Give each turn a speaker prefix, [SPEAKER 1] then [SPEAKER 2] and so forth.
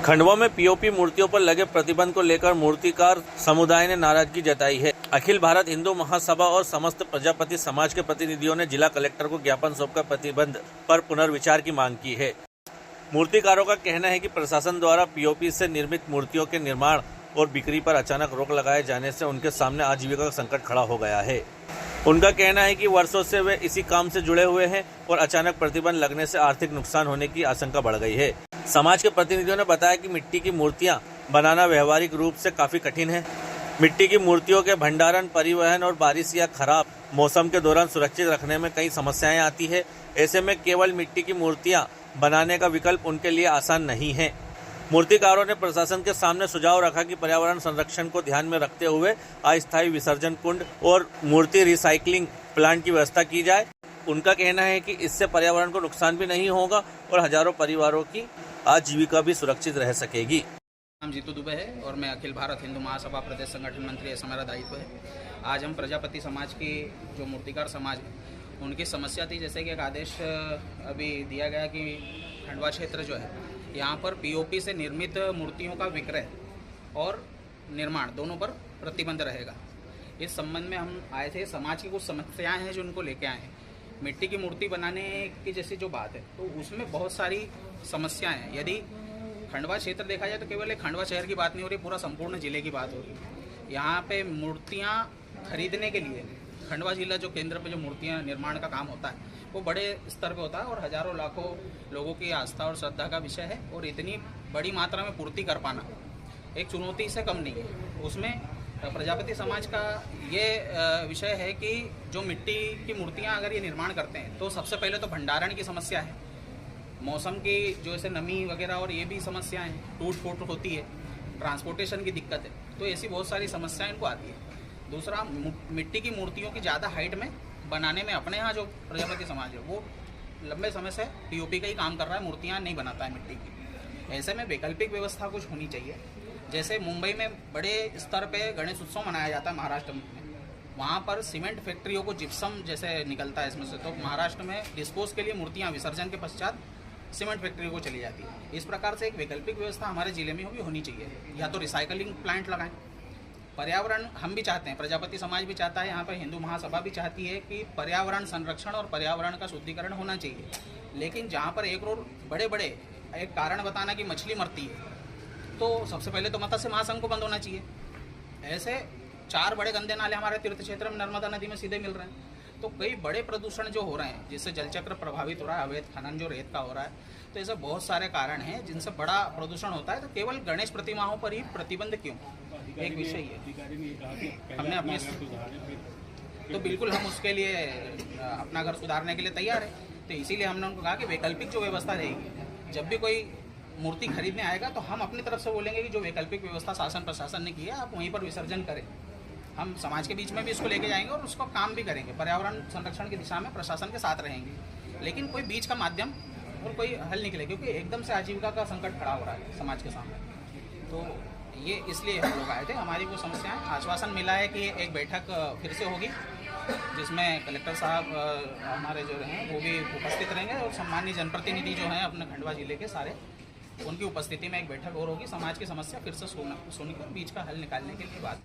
[SPEAKER 1] खंडवा में पीओपी मूर्तियों पर लगे प्रतिबंध को लेकर मूर्तिकार समुदाय ने नाराजगी जताई है। अखिल भारत हिंदू महासभा और समस्त प्रजापति समाज के प्रतिनिधियों ने जिला कलेक्टर को ज्ञापन सौंपकर प्रतिबंध पर पुनर्विचार की मांग की है। मूर्तिकारों का कहना है कि प्रशासन द्वारा पीओपी से निर्मित मूर्तियों के निर्माण और बिक्री पर अचानक रोक लगाए जाने से उनके सामने आजीविका का संकट खड़ा हो गया है। उनका कहना है कि वर्षों से वे इसी काम से जुड़े हुए हैं और अचानक प्रतिबंध लगने से आर्थिक नुकसान होने की आशंका बढ़ गई है। समाज के प्रतिनिधियों ने बताया कि मिट्टी की मूर्तियां बनाना व्यवहारिक रूप से काफी कठिन है। मिट्टी की मूर्तियों के भंडारण, परिवहन और बारिश या खराब मौसम के दौरान सुरक्षित रखने में कई समस्याएं आती है। ऐसे में केवल मिट्टी की मूर्तियां बनाने का विकल्प उनके लिए आसान नहीं है। मूर्तिकारों ने प्रशासन के सामने सुझाव रखा कि पर्यावरण संरक्षण को ध्यान में रखते हुए अस्थायी विसर्जन कुंड और मूर्ति रिसाइकलिंग प्लांट की व्यवस्था की जाए। उनका कहना है कि इससे पर्यावरण को नुकसान भी नहीं होगा और हजारों परिवारों की आजीविका भी सुरक्षित रह सकेगी।
[SPEAKER 2] नाम जीतू दुबे है और मैं अखिल भारत हिंदू महासभा प्रदेश संगठन मंत्री, ऐसा मेरा दायित्व है। आज हम प्रजापति समाज की जो मूर्तिकार समाज है उनकी समस्या थी, जैसे कि एक आदेश अभी दिया गया कि खंडवा क्षेत्र जो है यहाँ पर पीओपी से निर्मित मूर्तियों का विक्रय और निर्माण दोनों पर प्रतिबंध रहेगा। इस संबंध में हम आए थे। समाज की कुछ समस्याएं हैं जो उनको लेके आए हैं। मिट्टी की मूर्ति बनाने की जैसी जो बात है तो उसमें बहुत सारी समस्याएं हैं। यदि खंडवा क्षेत्र देखा जाए तो केवल एक खंडवा शहर की बात नहीं हो रही, पूरा संपूर्ण जिले की बात हो रही है। यहाँ पे मूर्तियाँ खरीदने के लिए खंडवा जिला जो केंद्र पे जो मूर्तियाँ निर्माण का काम होता है वो बड़े स्तर पे होता है और हजारों लाखों लोगों की आस्था और श्रद्धा का विषय है और इतनी बड़ी मात्रा में पूर्ति कर पाना एक चुनौती से कम नहीं है। उसमें प्रजापति समाज का ये विषय है कि जो मिट्टी की मूर्तियाँ अगर ये निर्माण करते हैं तो सबसे पहले तो भंडारण की समस्या है, मौसम की जो ऐसे नमी वगैरह और ये भी समस्याएं हैं, टूट फूट होती है, ट्रांसपोर्टेशन की दिक्कत है, तो ऐसी बहुत सारी समस्याएं इनको आती है। दूसरा, मिट्टी की मूर्तियों की ज़्यादा हाइट में बनाने में अपने यहाँ जो प्रजापति समाज है वो लंबे समय से पीओपी का ही काम कर रहा है, मूर्तियाँ नहीं बनाता है मिट्टी की। ऐसे में वैकल्पिक व्यवस्था कुछ होनी चाहिए। जैसे मुंबई में बड़े स्तर पे गणेश उत्सव मनाया जाता है महाराष्ट्र में, वहाँ पर सीमेंट फैक्ट्रियों को जिप्सम जैसे निकलता है इसमें से, तो महाराष्ट्र में डिस्पोज के लिए मूर्तियाँ विसर्जन के पश्चात सीमेंट फैक्ट्री को चली जाती है। इस प्रकार से एक वैकल्पिक व्यवस्था हमारे जिले में भी होनी चाहिए, या तो रिसाइकलिंग प्लांट लगाएं। पर्यावरण हम भी चाहते हैं, प्रजापति समाज भी चाहता है, यहाँ पर हिंदू महासभा भी चाहती है कि पर्यावरण संरक्षण और पर्यावरण का शुद्धिकरण होना चाहिए। लेकिन जहाँ पर एक और बड़े बड़े एक कारण बताना कि मछली मरती है, तो सबसे पहले तो मत्स्य महासंघ को बंद होना चाहिए। ऐसे 4 बड़े गंदे नाले हमारे तीर्थ क्षेत्र में नर्मदा नदी में सीधे मिल रहे हैं, तो कई बड़े प्रदूषण जो हो रहे हैं जिससे जलचक्र प्रभावित हो रहा है, अवैध खनन जो रेत का हो रहा है, तो ऐसे बहुत सारे कारण हैं जिनसे बड़ा प्रदूषण होता है। तो केवल गणेश प्रतिमाओं पर ही प्रतिबंध क्यों, एक विषय है। हमने अपने तो बिल्कुल हम उसके लिए अपना घर सुधारने के लिए तैयार है, तो इसीलिए हमने उनको कहा कि वैकल्पिक जो व्यवस्था रहेगी, जब भी कोई मूर्ति खरीदने आएगा तो हम अपनी तरफ से बोलेंगे कि जो वैकल्पिक व्यवस्था शासन प्रशासन ने की है आप वहीं पर विसर्जन करें। हम समाज के बीच में भी इसको लेके जाएंगे और उसको काम भी करेंगे, पर्यावरण संरक्षण की दिशा में प्रशासन के साथ रहेंगे। लेकिन कोई बीच का माध्यम और कोई हल निकले, क्योंकि एकदम से आजीविका का संकट खड़ा हो रहा है समाज के सामने। तो ये इसलिए हम लोग आए थे। हमारी वो समस्याएं, आश्वासन मिला है कि एक बैठक फिर से होगी जिसमें कलेक्टर साहब हमारे जो हैं वो भी उपस्थित रहेंगे और सम्मानीय जनप्रतिनिधि जो हैं अपने खंडवा जिले के सारे, उनकी उपस्थिति में एक बैठक और होगी। समाज की समस्या फिर से सुनकर बीच का हल निकालने के लिए बात